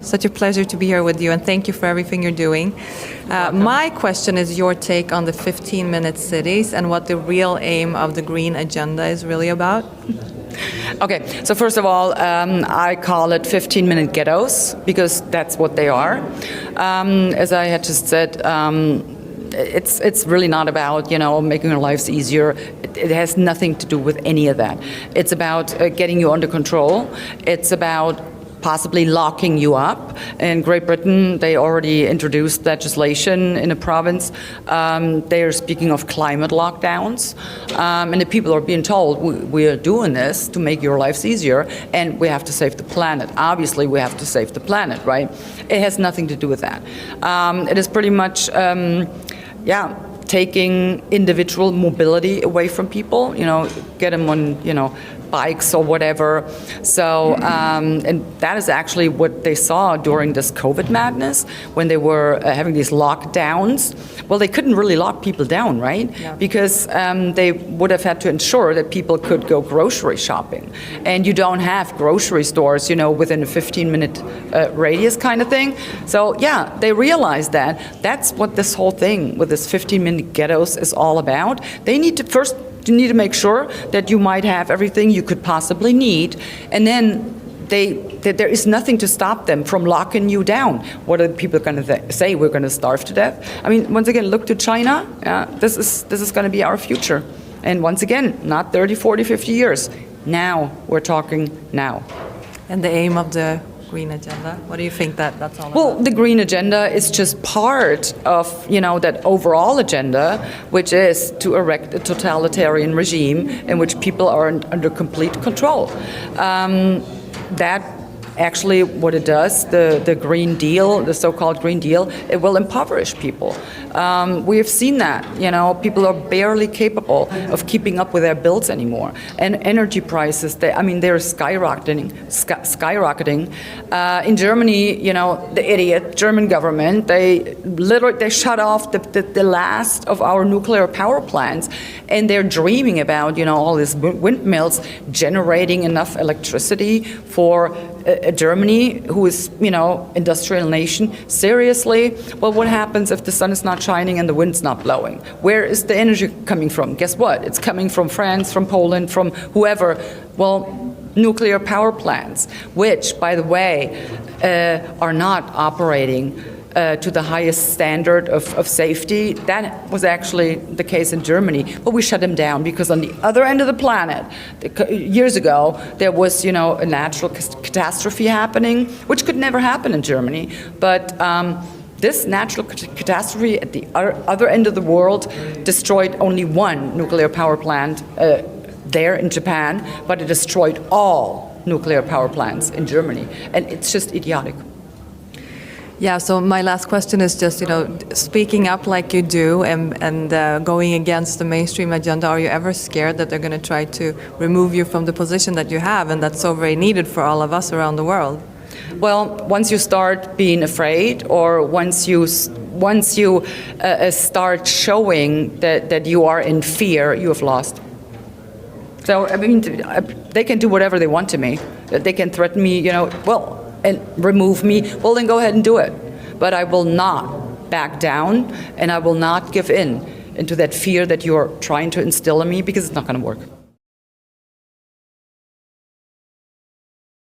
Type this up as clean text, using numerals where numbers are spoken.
Such a pleasure to be here with you, and thank you for everything you're doing. My question is your take on the 15-minute cities and what the real aim of the green agenda is really about. Okay, so first of all, I call it 15-minute ghettos because that's what they are. As I had just said, it's really not about making our lives easier. It has nothing to do with any of that. It's about getting you under control. It's about possibly locking you up. In Great Britain, they already introduced legislation in a province. They are speaking of climate lockdowns. And the people are being told, we are doing this to make your lives easier, and we have to save the planet. Obviously, we have to save the planet, right? It has nothing to do with that. It is pretty much, taking individual mobility away from people, get them on, bikes or whatever. So, and that is actually what they saw during this COVID madness when they were having these lockdowns. Well, they couldn't really lock people down, right? Yeah. Because they would have had to ensure that people could go grocery shopping. And you don't have grocery stores, within a 15-minute radius kind of thing. So, yeah, they realized that. That's what this whole thing with this 15-minute ghettos is all about. They need to first you need to make sure that you might have everything you could possibly need, and then there is nothing to stop them from locking you down. What are people going to say? We're going to starve to death? I mean, once again, look to China. This is going to be our future. And once again, not 30, 40, 50 years. Now, we're talking now. And the aim of the green agenda, what do you think that's all about? Well, the green agenda is just part of that overall agenda, which is to erect a totalitarian regime in which people are under complete control. That actually what it does, the Green Deal, the so-called Green Deal, it will impoverish people. We have seen that, people are barely capable of keeping up with their bills anymore. And energy prices, they're skyrocketing. In Germany, the idiot German government, they shut off the last of our nuclear power plants, and they're dreaming about, all these windmills generating enough electricity for Germany, who is, industrial nation. Seriously? Well, what happens if the sun is not shining and the wind's not blowing? Where is the energy coming from? Guess what? It's coming from France, from Poland, from whoever. Well, nuclear power plants, which, by the way, are not operating to the highest standard of safety. That was actually the case in Germany, but we shut them down because on the other end of the planet, years ago, there was, a natural catastrophe happening, which could never happen in Germany. But this natural catastrophe at the other end of the world destroyed only one nuclear power plant there in Japan, but it destroyed all nuclear power plants in Germany, and it's just idiotic. Yeah, so my last question is just, speaking up like you do and going against the mainstream agenda, are you ever scared that they're going to try to remove you from the position that you have and that's so very needed for all of us around the world? Well, once you start being afraid, or once you start showing that you are in fear, you have lost. So, I mean, they can do whatever they want to me. They can threaten me, and remove me. Well, then go ahead and do it. But I will not back down, and I will not give into that fear that you're trying to instill in me, because it's not going to work.